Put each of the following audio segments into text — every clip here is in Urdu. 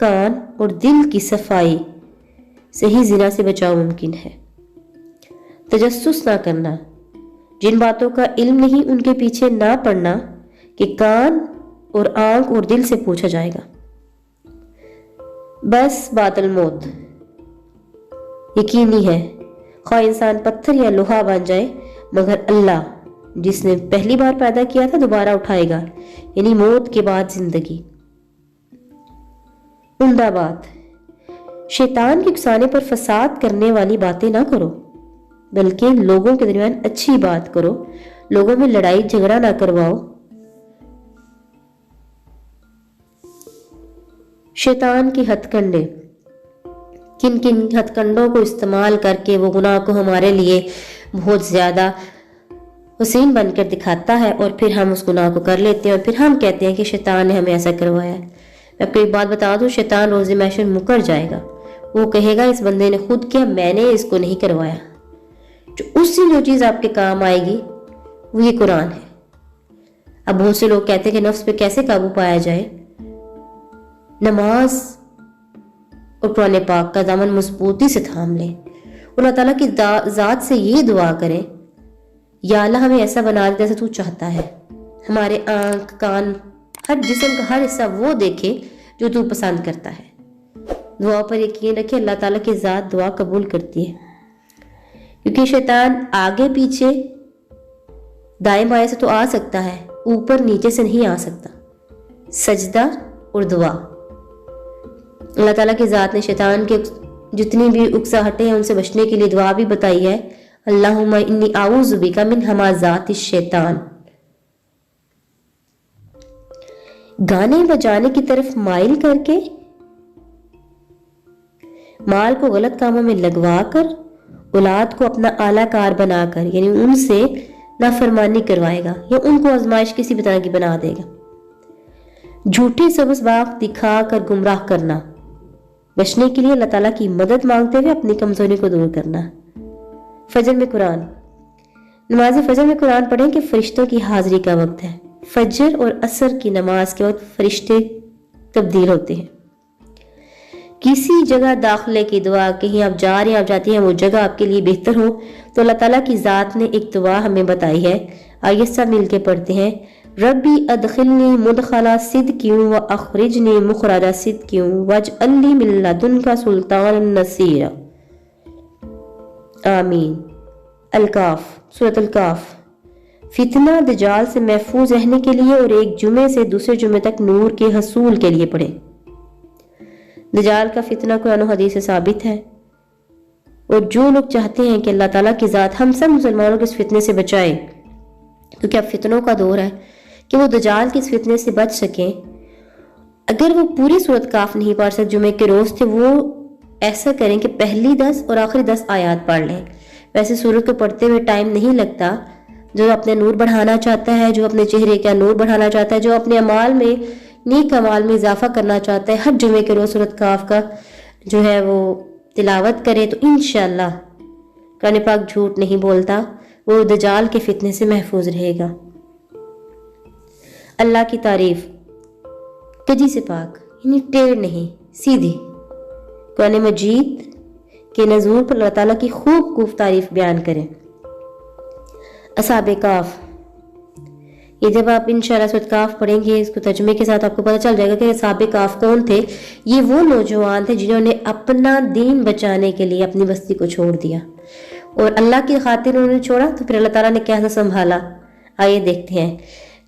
کان اور دل کی صفائی سے ہی زنا سے بچاؤ ممکن ہے۔ تجسس نہ کرنا، جن باتوں کا علم نہیں ان کے پیچھے نہ پڑنا کہ کان اور آنکھ اور دل سے پوچھا جائے گا۔ بس بات الموت یقینی ہے، خواہ انسان پتھر یا لوہا بن جائے، مگر اللہ جس نے پہلی بار پیدا کیا تھا دوبارہ اٹھائے گا، یعنی موت کے بعد زندگی۔ عمدہ بات، شیطان کے اکسانے پر فساد کرنے والی باتیں نہ کرو، بلکہ لوگوں کے درمیان اچھی بات کرو، لوگوں میں لڑائی جھگڑا نہ کرواؤ۔ شیطان کی ہتھ کنڈے، کن کن ہتھ کنڈوں کو استعمال کر کے وہ گناہ کو ہمارے لیے بہت زیادہ حسین بن کر دکھاتا ہے، اور پھر ہم اس گناہ کو کر لیتے ہیں، اور پھر ہم کہتے ہیں کہ شیطان نے ہمیں ایسا کروایا ہے۔ میں آپ کو ایک بات بتا دوں، شیطان روز محشر مکر جائے گا، وہ کہے گا اس بندے نے خود کیا، میں نے اس کو نہیں کروایا۔ جو چیز آپ کے کام آئے گی وہ یہ قرآن ہے۔ اب بہت سے لوگ کہتے ہیں کہ نفس پہ کیسے قابو پایا جائے؟ نماز اور قرآن پاک کا دامن مضبوطی سے تھام لیں، اللہ تعالیٰ کی ذات سے یہ دعا کریں، یا اللہ ہمیں ایسا بنا دے جیسا تو چاہتا ہے، ہمارے آنکھ کان ہر جسم کا ہر حصہ وہ دیکھے جو تو پسند کرتا ہے۔ دعا پر یقین رکھے، اللہ تعالیٰ کی ذات دعا قبول کرتی ہے، کیونکہ شیطان آگے پیچھے دائیں بائیں سے تو آ سکتا ہے، اوپر نیچے سے نہیں آ سکتا۔ سجدہ اور دعا، اللہ تعالیٰ کی ذات نے شیطان کے جتنی بھی اکساہٹیں ہیں ان سے بچنے کے لیے دعا بھی بتائی ہے، اللہم انی اعوذ بک من ہمازات الشیطان۔ گانے بجانے کی طرف مائل کر کے، مال کو غلط کاموں میں لگوا کر، اولاد کو اپنا اعلیٰ کار بنا کر، یعنی ان سے نافرمانی کروائے گا یا ان کو آزمائش کسی بھی طرح کی بنا دے گا۔ جھوٹے سبز باغ دکھا کر گمراہ کرنا، بچنے کے لیے اللہ تعالیٰ کی مدد مانگتے ہوئے اپنی کمزوری کو دور کرنا۔ فجر میں قرآن، نماز فجر میں قرآن پڑھیں کہ فرشتوں کی حاضری کا وقت ہے۔ فجر اور عصر کی نماز کے وقت فرشتے تبدیل ہوتے ہیں۔ کسی جگہ داخلے کی دعا، کہیں آپ جا رہے ہیں، آپ جاتی ہیں، وہ جگہ آپ کے لیے بہتر ہو تو اللہ تعالیٰ کی ذات نے ایک دعا ہمیں بتائی ہے، آئیے سب مل کے پڑھتے ہیں۔ ربی ادخلنی مدخل صدق واخرجنی مخرج صدق واجعل لی من لدنک سلطانا نصیرا۔ آمین۔ الکاف، سورۃ الکاف۔ فتنہ دجال سے محفوظ رہنے کے لیے اور ایک جمعے سے دوسرے جمعے تک نور کے حصول کے لیے پڑھیں۔ دجال کا فتنہ قرآن و حدیث سے ثابت ہے، اور جو لوگ چاہتے ہیں کہ اللہ تعالیٰ کی ذات ہم سب مسلمانوں کو اس فتنے سے بچائے، کیونکہ اب فتنوں کا دور ہے، کہ وہ دجال کے اس فتنے سے بچ سکیں، اگر وہ پوری سورۃ کاف نہیں پڑھ سکتے جمعے کے روز تھے، وہ ایسا کریں کہ پہلی 10 اور آخری 10 آیات پڑھ لیں۔ ویسے سورت کو پڑھتے ہوئے ٹائم نہیں لگتا، جو اپنے نور بڑھانا چاہتا ہے، جو اپنے چہرے کا نور بڑھانا چاہتا ہے، جو اپنے اعمال میں نیک اعمال میں اضافہ کرنا چاہتا ہے، ہر جمعے کے روز سورۃ کاف کا جو ہے وہ تلاوت کرے تو انشاءاللہ قرآن پاک جھوٹ نہیں بولتا، وہ دجال کے فتنے سے محفوظ رہے گا۔ اللہ کی تعریف، کجی سے پاک، یعنی ٹیڑھ نہیں، سیدھی۔ قرآن مجید کے نزول پر اللہ تعالیٰ کی خوب خوب تعریف بیان کریں۔ اصحاب کاف، یہ جب آپ انشاءاللہ سورۃ کاف پڑھیں گے، اس کو ترجمے کے ساتھ آپ کو پتہ چل جائے گا کہ اصحاب کاف کون تھے۔ یہ وہ نوجوان تھے جنہوں نے اپنا دین بچانے کے لیے اپنی بستی کو چھوڑ دیا، اور اللہ کی خاطر انہوں نے چھوڑا تو پھر اللہ تعالیٰ نے کیسا سنبھالا، آئیے دیکھتے ہیں۔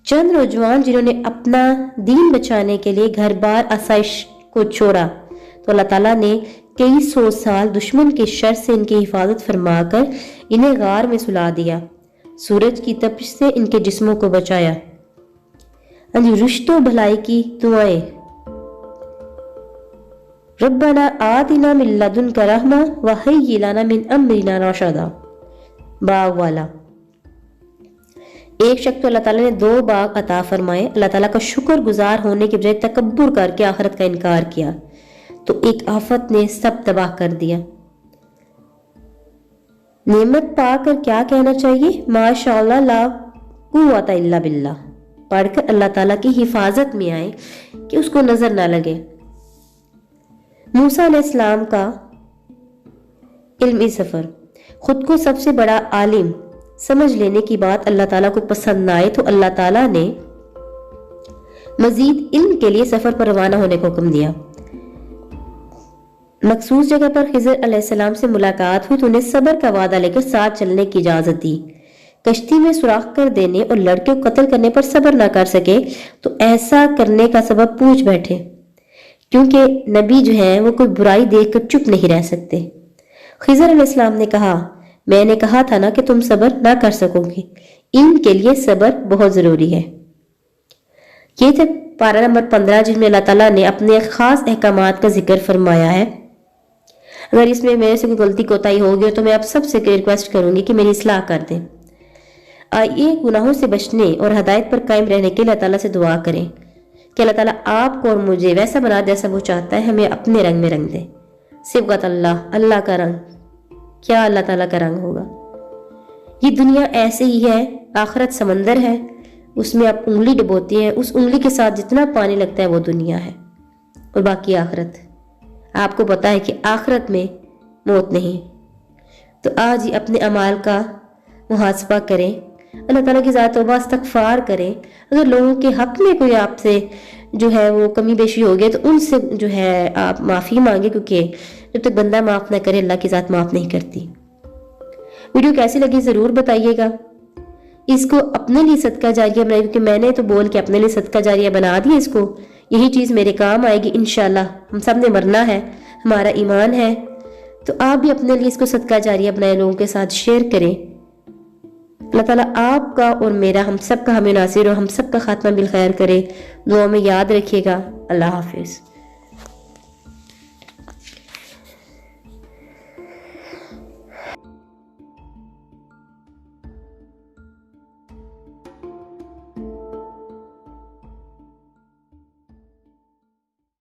چند نوجوان جنہوں نے اپنا دین بچانے کے لیے گھر بار آسائش کو چھوڑا تو اللہ تعالیٰ نے کئی 100 سال دشمن کے شر سے ان کی حفاظت فرما کر انہیں غار میں سلا دیا، سورج کی تپش سے ان کے جسموں کو بچایا۔ رشت و بھلائی کی دعائیں، ربنا آتنا من لدنک رحمہ وہیئ لنا من امرنا رشدا۔ باغ والا، ایک شخص تو اللہ تعالیٰ نے 2 باغ عطا فرمائے، اللہ تعالیٰ کا شکر گزار ہونے کے بجائے تکبر کر کے آخرت کا انکار کیا تو ایک آفت نے سب تباہ کر دیا۔ نعمت پا کر کیا کہنا چاہیے؟ ماشاءاللہ لا قوت الا باللہ پڑھ کر اللہ تعالیٰ کی حفاظت میں آئے کہ اس کو نظر نہ لگے۔ موسیٰ علیہ السلام کا علمی سفر۔ خود کو سب سے بڑا عالم سمجھ لینے کی بات اللہ تعالیٰ کو پسند نہ آئے تو اللہ تعالیٰ نے مزید علم کے لیے سفر پر روانہ ہونے کو حکم دیا۔ مخصوص جگہ پر خضر علیہ السلام سے ملاقات ہوئی تو انہیں صبر کا وعدہ لے کر ساتھ چلنے کی اجازت دی۔ کشتی میں سوراخ کر دینے اور لڑکے کو قتل کرنے پر صبر نہ کر سکے تو ایسا کرنے کا سبب پوچھ بیٹھے، کیونکہ نبی جو ہیں وہ کوئی برائی دیکھ کر چپ نہیں رہ سکتے۔ خضر علیہ السلام نے کہا، میں نے کہا تھا نا کہ تم صبر نہ کر سکو گے، علم کے لیے صبر بہت ضروری ہے۔ یہ تھے پارہ نمبر 15 جن میں اللہ تعالیٰ نے اپنے خاص احکامات کا ذکر فرمایا ہے۔ اگر اس میں میرے سے کوئی غلطی کوتاہی ہوگی تو میں آپ سب سے ریکویسٹ کروں گی کہ میری اصلاح کر دیں۔ آئیے گناہوں سے بچنے اور ہدایت پر قائم رہنے کے لیے اللہ تعالیٰ سے دعا کریں کہ اللہ تعالیٰ آپ کو اور مجھے ویسا بنا جیسا وہ چاہتا ہے، ہمیں اپنے رنگ میں رنگ دے۔ صبغت اللہ، اللہ کا رنگ، کیا اللہ تعالیٰ کا رنگ ہوگا؟ یہ دنیا ایسے ہی ہے، آخرت سمندر ہے، اس میں آپ انگلی ڈبوتے ہیں، اس انگلی کے ساتھ جتنا پانی لگتا ہے وہ دنیا ہے، اور باقی آخرت۔ آپ کو پتا ہے کہ آخرت میں موت نہیں۔ تو آج ہی اپنے اعمال کا محاسبہ کریں، اللہ تعالیٰ کی ذات توبہ استغفار کریں۔ اگر لوگوں کے حق میں کوئی آپ سے جو ہے وہ کمی بیشی ہو گئی تو ان سے جو ہے آپ معافی مانگے، کیونکہ جب تک بندہ معاف نہ کرے اللہ کی ذات معاف نہیں کرتی۔ ویڈیو کیسی لگی ضرور بتائیے گا۔ اس کو اپنے لیے صدقہ جاریہ بنائیے، کیونکہ میں نے تو بول کے اپنے لیے صدقہ جاریہ بنا دی اس کو، یہی چیز میرے کام آئے گی انشاءاللہ۔ ہم سب نے مرنا ہے، ہمارا ایمان ہے، تو آپ بھی اپنے لیے اس کو صدقہ جاریہ بنائیں، لوگوں کے ساتھ شیئر کریں۔ اللہ تعالیٰ آپ کا اور میرا، ہم سب کا ہمیں ناصر اور ہم سب کا خاتمہ بالخیر کرے۔ دعا میں یاد رکھیے گا۔ اللہ حافظ۔